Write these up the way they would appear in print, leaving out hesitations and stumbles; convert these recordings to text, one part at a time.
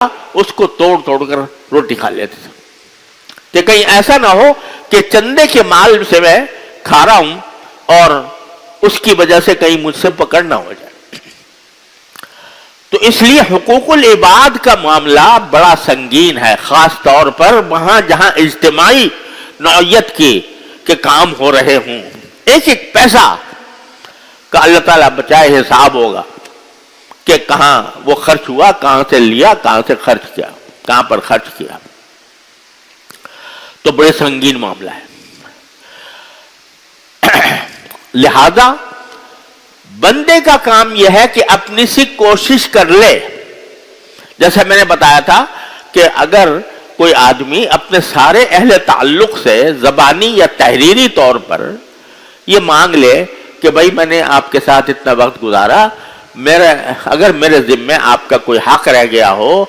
اس کو توڑ توڑ کر روٹی کھا لیتے تھے کہ کہیں ایسا نہ ہو کہ چندے کے مال سے میں کھا رہا ہوں اور اس کی وجہ سے کہیں مجھ سے پکڑ نہ ہو جائے. تو اس لیے حقوق العباد کا معاملہ بڑا سنگین ہے، خاص طور پر وہاں جہاں اجتماعی نوعیت کے کام ہو رہے ہوں. ایک ایک پیسہ کا اللہ تعالیٰ بچائے حساب ہوگا کہ کہاں وہ خرچ ہوا، کہاں سے لیا، کہاں سے خرچ کیا، کہاں پر خرچ کیا. تو بڑے سنگین معاملہ ہے. لہذا بندے کا کام یہ ہے کہ اپنی سی کوشش کر لے. جیسے میں نے بتایا تھا کہ اگر کوئی آدمی اپنے سارے اہل تعلق سے زبانی یا تحریری طور پر یہ مانگ لے کہ بھائی میں نے آپ کے ساتھ اتنا وقت گزارا، اگر میرے ذمے آپ کا کوئی حق رہ گیا ہو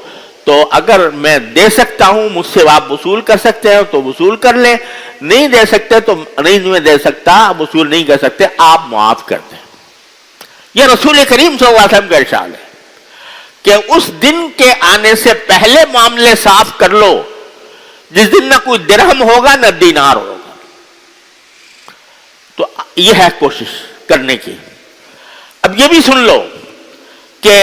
تو اگر میں دے سکتا ہوں، مجھ سے آپ وصول کر سکتے ہیں تو وصول کر لیں، نہیں دے سکتے تو نہیں دے سکتا، وصول نہیں کر سکتے، آپ معاف کر دیں. یہ رسول کریم صلی اللہ علیہ وسلم کا ارشاد ہے کہ اس دن کے آنے سے پہلے معاملے صاف کر لو جس دن نہ کوئی درہم ہوگا نہ دینار ہوگا. تو یہ ہے کوشش کرنے کی. اب یہ بھی سن لو کہ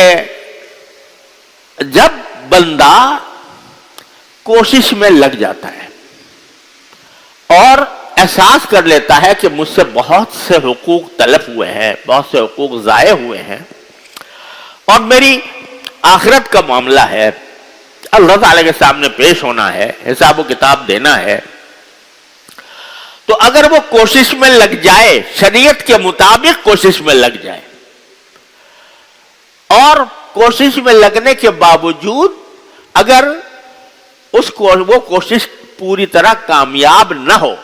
جب بندہ کوشش میں لگ جاتا ہے اور احساس کر لیتا ہے کہ مجھ سے بہت سے حقوق تلف ہوئے ہیں، بہت سے حقوق ضائع ہوئے ہیں اور میری آخرت کا معاملہ ہے، اللہ تعالیٰ کے سامنے پیش ہونا ہے، حساب و کتاب دینا ہے، تو اگر وہ کوشش میں لگ جائے، شریعت کے مطابق کوشش میں لگ جائے اور کوشش میں لگنے کے باوجود اگر وہ کوشش پوری طرح کامیاب نہ ہو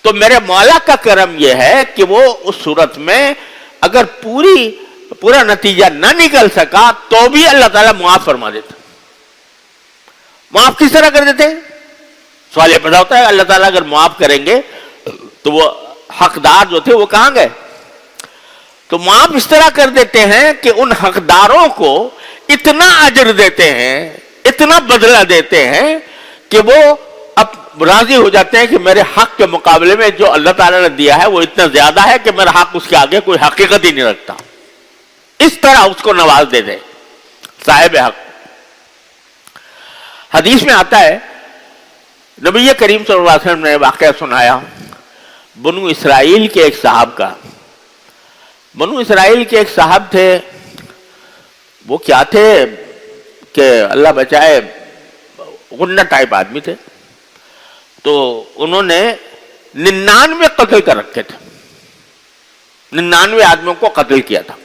تو میرے مولا کا کرم یہ ہے کہ وہ اس صورت میں اگر پورا نتیجہ نہ نکل سکا تو بھی اللہ تعالیٰ معاف فرما دیتا. معاف کس طرح کر دیتے؟ سوال یہ پیدا ہوتا ہے اللہ تعالیٰ اگر معاف کریں گے تو وہ حقدار جو تھے وہ کہاں گئے؟ تو معاف اس طرح کر دیتے ہیں کہ ان حقداروں کو اتنا اجر دیتے ہیں، اتنا بدلہ دیتے ہیں کہ وہ اب راضی ہو جاتے ہیں کہ میرے حق کے مقابلے میں جو اللہ تعالیٰ نے دیا ہے وہ اتنا زیادہ ہے کہ میرا حق اس کے آگے کوئی حقیقت ہی نہیں رکھتا. اس طرح اس کو نواز دے دے صاحب حق. حدیث میں آتا ہے، نبی کریم صلی اللہ علیہ وسلم نے واقعہ سنایا بنو اسرائیل کے ایک صاحب کا. بنو اسرائیل کے ایک صاحب تھے، وہ کیا تھے کہ اللہ بچائے غنڈہ ٹائپ آدمی تھے. تو انہوں نے 99 قتل کر رکھے تھے، 99 آدمیوں کو قتل کیا تھا.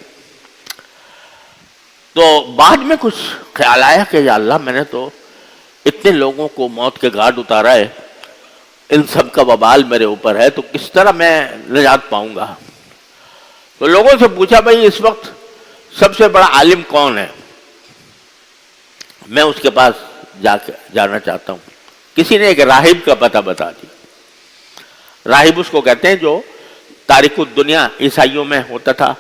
تو بعد میں کچھ خیال آیا کہ یا اللہ میں نے تو اتنے لوگوں کو موت کے گھاٹ اتارا ہے، ان سب کا وبال میرے اوپر ہے، تو کس طرح میں نجات پاؤں گا. تو لوگوں سے پوچھا بھائی اس وقت سب سے بڑا عالم کون ہے، میں اس کے پاس جانا چاہتا ہوں. کسی نے ایک راہب کا پتہ بتا دیا. راہب اس کو کہتے ہیں جو تارک الدنیا عیسائیوں میں ہوتا تھا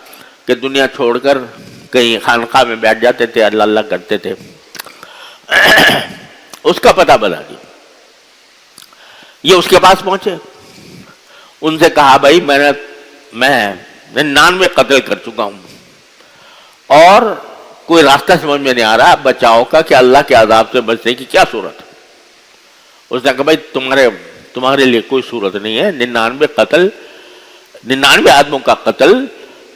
کہ دنیا چھوڑ کر کہیں خانقاہ میں بیٹھ جاتے تھے، اللہ اللہ کرتے تھے. اس کا پتہ بتا دیا. یہ اس کے پاس پہنچے، ان سے کہا بھائی میں 99 قتل کر چکا ہوں اور کوئی راستہ سمجھ میں نہیں آ رہا بچاؤ کا کہ اللہ کے عذاب سے بچنے کی کیا صورت ہے. اس نے کہا بھائی تمہارے لیے کوئی صورت نہیں ہے. 99 آدموں کا قتل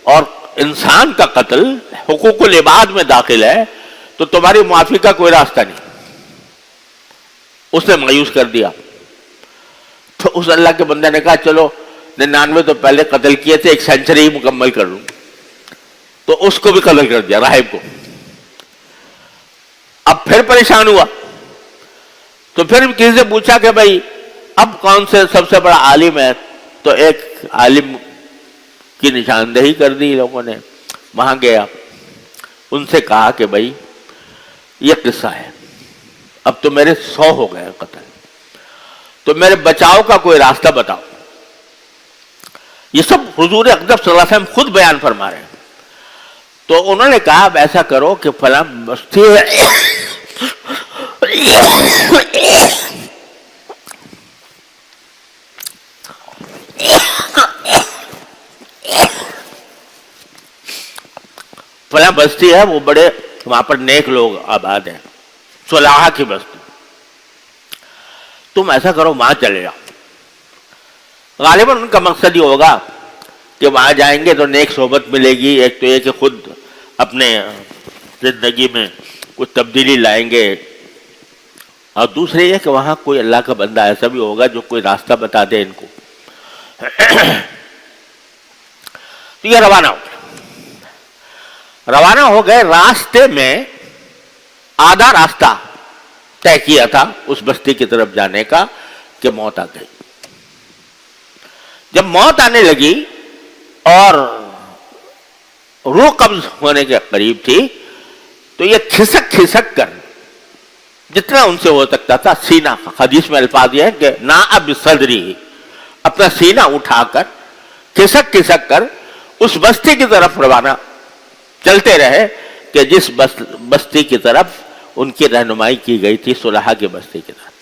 اور انسان کا قتل حقوق العباد میں داخل ہے، تو تمہاری معافی کا کوئی راستہ نہیں. اس نے مایوس کر دیا. تو اس اللہ کے بندے نے کہا چلو 99 تو پہلے قتل کیے تھے، 1 سینچری مکمل کر لوں. تو اس کو بھی قتل کر دیا، راہب کو. اب پھر پریشان ہوا تو پھر کسی سے پوچھا کہ بھائی اب کون سے سب سے بڑا عالم ہے، تو ایک عالم کی نشاندہی کر دی لوگوں نے. وہاں گیا، ان سے کہا کہ بھائی یہ قصہ ہے، اب تو میرے 100 ہو گئے قتل، تو میرے بچاؤ کا کوئی راستہ بتاؤ. یہ سب حضور اقدس صلی اللہ علیہ وسلم خود بیان فرما رہے ہیں. تو انہوں نے کہا اب ایسا کرو کہ فلاں بستی ہے فلاں بستی ہے، وہ بڑے وہاں پر نیک لوگ آباد ہیں، صلاح کی بستی، تم ایسا کرو وہاں چلے جاؤ۔ غالباً ان کا مقصد یہ ہوگا کہ وہاں جائیں گے تو نیک صحبت ملے گی، ایک تو یہ کہ خود اپنے زندگی میں کچھ تبدیلی لائیں گے، اور دوسرے یہ کہ وہاں کوئی اللہ کا بندہ ایسا بھی ہوگا جو کوئی راستہ بتا دے ان کو۔ تو یہ روانہ ہو گئے، روانہ ہو گئے، راستے میں آدھا راستہ طے کیا تھا اس بستی کی طرف جانے کا کہ موت آ گئی۔ جب موت آنے لگی اور روح قبض ہونے کے قریب تھی تو یہ کھسک کھسک کر جتنا ان سے ہو سکتا تھا سینہ، حدیث میں الفاظ یہ ہے کہ نا اب صدری، اپنا سینہ اٹھا کر کھسک کھسک کر اس بستی کی طرف روانہ چلتے رہے کہ جس بستی کی طرف ان کی رہنمائی کی گئی تھی، صلحہ کی بستی کی طرف۔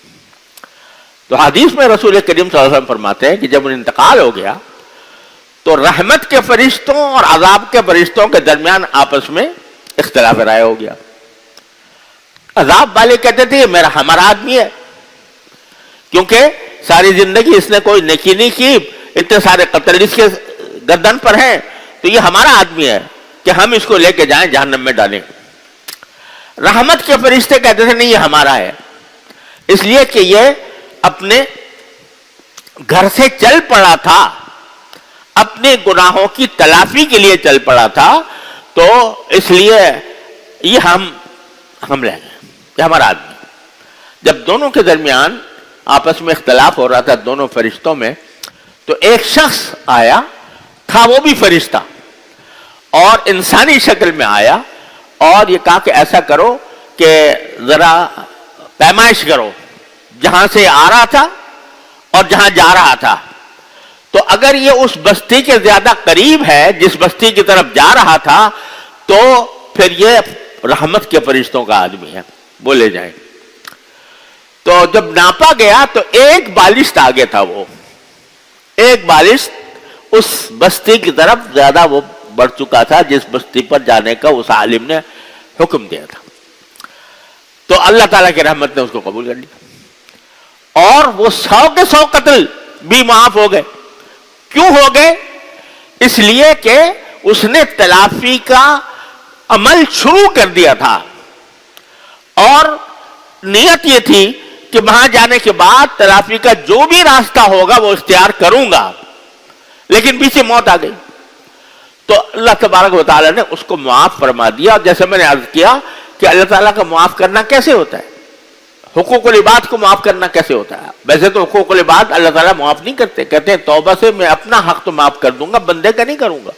تو حدیث میں رسول کریم صلی اللہ علیہ وسلم فرماتے ہیں کہ جب ان انتقال ہو گیا تو رحمت کے فرشتوں اور عذاب کے فرشتوں کے درمیان آپس میں اختلاف رائے ہو گیا۔ عذاب والے کہتے تھے یہ ہمارا آدمی ہے، کیونکہ ساری زندگی اس نے کوئی نیکی نہیں کی، اتنے سارے قتل اس کے گردن پر ہیں، تو یہ ہمارا آدمی ہے کہ ہم اس کو لے کے جائیں جہنم میں ڈالیں۔ رحمت کے فرشتے کہتے تھے نہیں یہ ہمارا ہے، اس لیے کہ یہ اپنے گھر سے چل پڑا تھا، اپنے گناہوں کی تلافی کے لیے چل پڑا تھا، تو اس لیے یہ ہم لے گئے، یہ ہمارا آدمی۔ جب دونوں کے درمیان آپس میں اختلاف ہو رہا تھا دونوں فرشتوں میں، تو ایک شخص آیا تھا، وہ بھی فرشتہ، اور انسانی شکل میں آیا اور یہ کہا کہ ایسا کرو کہ ذرا پیمائش کرو جہاں سے آ رہا تھا اور جہاں جا رہا تھا، تو اگر یہ اس بستی کے زیادہ قریب ہے جس بستی کی طرف جا رہا تھا تو پھر یہ رحمت کے فرشتوں کا آدمی ہے، وہ لے جائیں۔ تو جب ناپا گیا تو ایک بالشت آگے تھا، وہ ایک بالشت اس بستی کی طرف زیادہ وہ بڑھ چکا تھا جس بستی پر جانے کا اس عالم نے حکم دیا تھا۔ تو اللہ تعالیٰ کی رحمت نے اس کو قبول کر لیا اور وہ 100 کے 100 قتل بھی معاف ہو گئے۔ کیوں ہو گئے؟ اس لیے کہ اس نے تلافی کا عمل شروع کر دیا تھا اور نیت یہ تھی کہ وہاں جانے کے بعد تلافی کا جو بھی راستہ ہوگا وہ اختیار کروں گا، لیکن پیچھے موت آ گئی تو اللہ تبارک و تعالیٰ نے اس کو معاف فرما دیا۔ جیسے میں نے عرض کیا کہ اللہ تعالیٰ کا معاف کرنا کیسے ہوتا ہے، حقوق العباد کو معاف کرنا کیسے ہوتا ہے؟ ویسے تو حقوق العباد اللہ تعالیٰ معاف نہیں کرتے، کہتے ہیں توبہ سے میں اپنا حق تو معاف کر دوں گا، بندے کا نہیں کروں گا۔